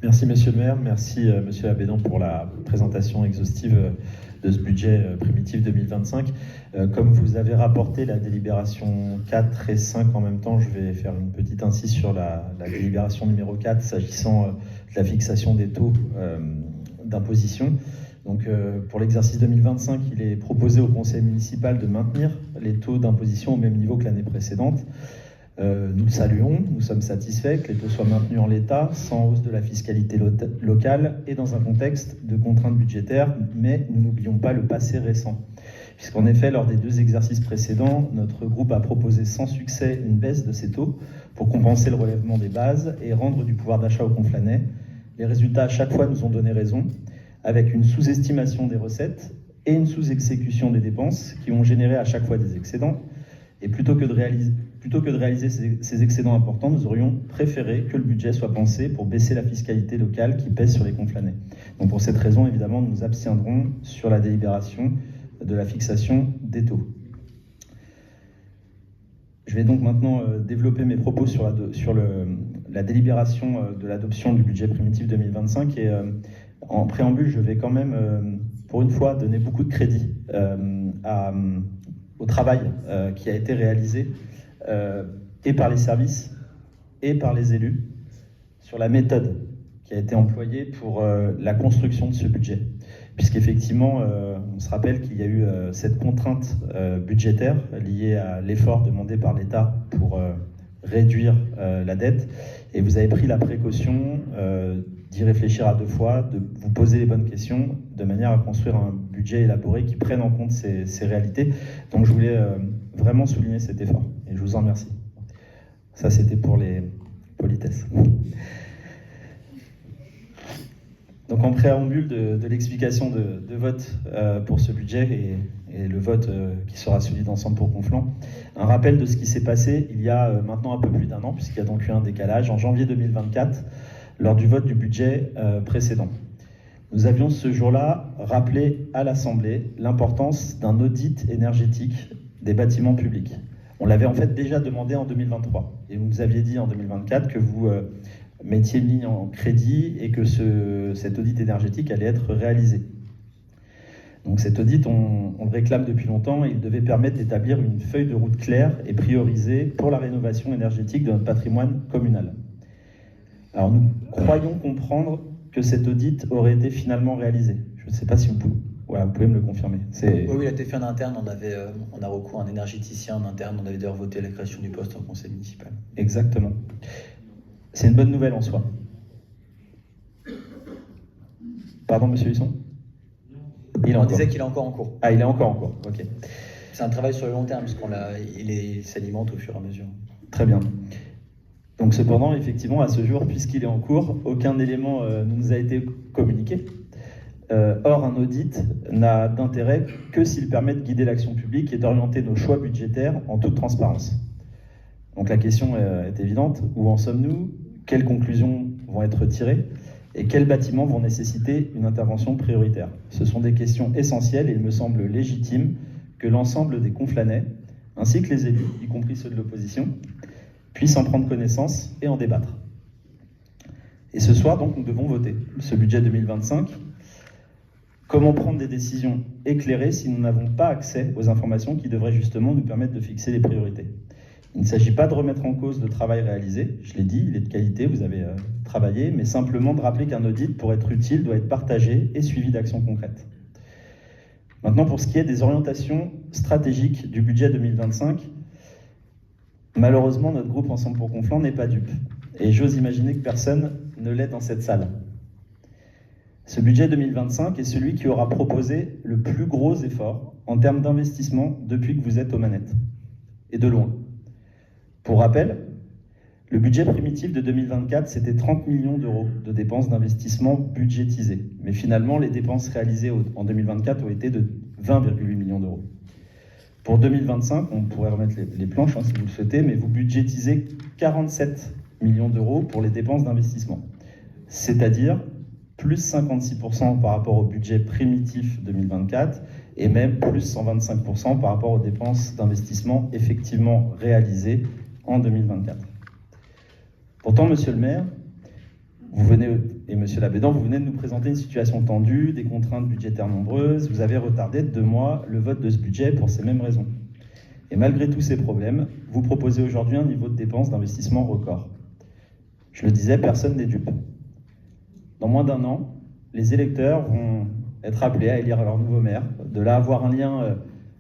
Merci Monsieur le maire, merci Monsieur Abédan pour la présentation exhaustive de ce budget primitif 2025. Comme vous avez rapporté la délibération 4 et 5 en même temps, je vais faire une petite incise sur la délibération numéro 4 s'agissant de la fixation des taux d'imposition. Donc pour l'exercice 2025, il est proposé au conseil municipal de maintenir les taux d'imposition au même niveau que l'année précédente. Nous le saluons, nous sommes satisfaits que les taux soient maintenus en l'état, sans hausse de la fiscalité locale et dans un contexte de contraintes budgétaires, mais nous n'oublions pas le passé récent. Puisqu'en effet, lors des 2 exercices précédents, notre groupe a proposé sans succès une baisse de ces taux pour compenser le relèvement des bases et rendre du pouvoir d'achat aux Conflanais. Les résultats à chaque fois nous ont donné raison, avec une sous-estimation des recettes et une sous-exécution des dépenses qui ont généré à chaque fois des excédents. Et plutôt que de réaliser ces excédents importants, nous aurions préféré que le budget soit pensé pour baisser la fiscalité locale qui pèse sur les Conflanais. Donc pour cette raison, évidemment, nous nous abstiendrons sur la délibération de la fixation des taux. Je vais donc maintenant développer mes propos sur la délibération de l'adoption du budget primitif 2025. Et en préambule, je vais quand même, pour une fois, donner beaucoup de crédit au travail qui a été réalisé et par les services et par les élus sur la méthode qui a été employée pour la construction de ce budget. Puisqu'effectivement, on se rappelle qu'il y a eu cette contrainte budgétaire liée à l'effort demandé par l'État pour réduire la dette. Et vous avez pris la précaution d'y réfléchir à 2 fois, de vous poser les bonnes questions, de manière à construire un budget élaboré qui prenne en compte ces réalités. Donc je voulais vraiment souligner cet effort, et je vous en remercie. Ça, c'était pour les politesses. Donc en préambule de l'explication de vote pour ce budget et le vote qui sera suivi d'ensemble pour Conflans, un rappel de ce qui s'est passé il y a maintenant un peu plus d'1 an, puisqu'il y a donc eu un décalage, en janvier 2024, lors du vote du budget précédent. Nous avions ce jour-là rappelé à l'Assemblée l'importance d'un audit énergétique des bâtiments publics. On l'avait en fait déjà demandé en 2023, et vous nous aviez dit en 2024 que vous mettiez une ligne en crédit et que cet audit énergétique allait être réalisé. Donc cet audit, on le réclame depuis longtemps, et il devait permettre d'établir une feuille de route claire et priorisée pour la rénovation énergétique de notre patrimoine communal. Alors nous croyons comprendre que cet audit aurait été finalement réalisé. Je ne sais pas si vous pouvez me le confirmer. Oui, il a été fait en interne, on a recours à un énergéticien en interne, on avait d'ailleurs voté la création du poste au conseil municipal. Exactement. C'est une bonne nouvelle en soi. Pardon, monsieur Husson ? On disait qu'il est encore en cours. Ah, il est encore en cours, ok. C'est un travail sur le long terme, puisqu'il s'alimente au fur et à mesure. Très bien. Donc cependant, effectivement, à ce jour, puisqu'il est en cours, aucun élément ne nous a été communiqué. Or, un audit n'a d'intérêt que s'il permet de guider l'action publique et d'orienter nos choix budgétaires en toute transparence. Donc la question est évidente. Où en sommes-nous ? Quelles conclusions vont être tirées ? Et quels bâtiments vont nécessiter une intervention prioritaire ? Ce sont des questions essentielles et il me semble légitime que l'ensemble des Conflanais, ainsi que les élus, y compris ceux de l'opposition, puissent en prendre connaissance et en débattre. Et ce soir, donc, nous devons voter ce budget 2025. Comment prendre des décisions éclairées si nous n'avons pas accès aux informations qui devraient justement nous permettre de fixer les priorités ? Il ne s'agit pas de remettre en cause le travail réalisé, je l'ai dit, il est de qualité, vous avez travaillé, mais simplement de rappeler qu'un audit, pour être utile, doit être partagé et suivi d'actions concrètes. Maintenant, pour ce qui est des orientations stratégiques du budget 2025, malheureusement, notre groupe Ensemble pour Conflans n'est pas dupe. Et j'ose imaginer que personne ne l'est dans cette salle. Ce budget 2025 est celui qui aura proposé le plus gros effort en termes d'investissement depuis que vous êtes aux manettes. Et de loin. Pour rappel, le budget primitif de 2024, c'était 30 millions d'euros de dépenses d'investissement budgétisées. Mais finalement, les dépenses réalisées en 2024 ont été de 20,8 millions d'euros. Pour 2025, on pourrait remettre les planches si vous le souhaitez, mais vous budgétisez 47 millions d'euros pour les dépenses d'investissement. C'est-à-dire plus 56% par rapport au budget primitif 2024 et même plus 125% par rapport aux dépenses d'investissement effectivement réalisées en 2024. Pourtant, monsieur le maire, vous venez, et Monsieur Labédan, vous venez de nous présenter une situation tendue, des contraintes budgétaires nombreuses. Vous avez retardé de 2 mois le vote de ce budget pour ces mêmes raisons. Et malgré tous ces problèmes, vous proposez aujourd'hui un niveau de dépenses d'investissement record. Je le disais, personne n'est dupe. Dans moins d'1 an, les électeurs vont être appelés à élire leur nouveau maire. De là avoir un lien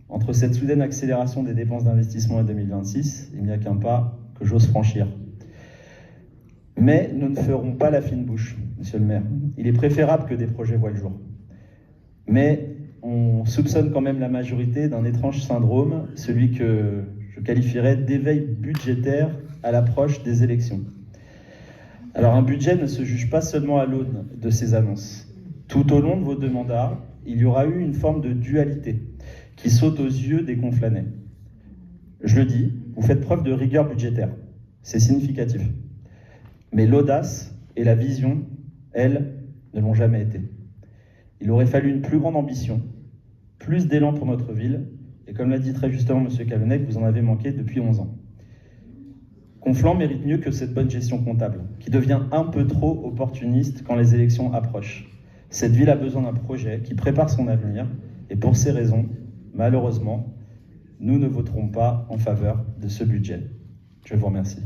entre cette soudaine accélération des dépenses d'investissement en 2026, il n'y a qu'un pas que j'ose franchir. Mais nous ne ferons pas la fine bouche, monsieur le maire. Il est préférable que des projets voient le jour. Mais on soupçonne quand même la majorité d'un étrange syndrome, celui que je qualifierais d'éveil budgétaire à l'approche des élections. Alors un budget ne se juge pas seulement à l'aune de ses annonces. Tout au long de vos 2 mandats, il y aura eu une forme de dualité qui saute aux yeux des conflanais. Je le dis, vous faites preuve de rigueur budgétaire. C'est significatif. Mais l'audace et la vision, elles, ne l'ont jamais été. Il aurait fallu une plus grande ambition, plus d'élan pour notre ville, et comme l'a dit très justement M. Cavennec, vous en avez manqué depuis 11 ans. Conflans mérite mieux que cette bonne gestion comptable, qui devient un peu trop opportuniste quand les élections approchent. Cette ville a besoin d'un projet qui prépare son avenir, et pour ces raisons, malheureusement, nous ne voterons pas en faveur de ce budget. Je vous remercie.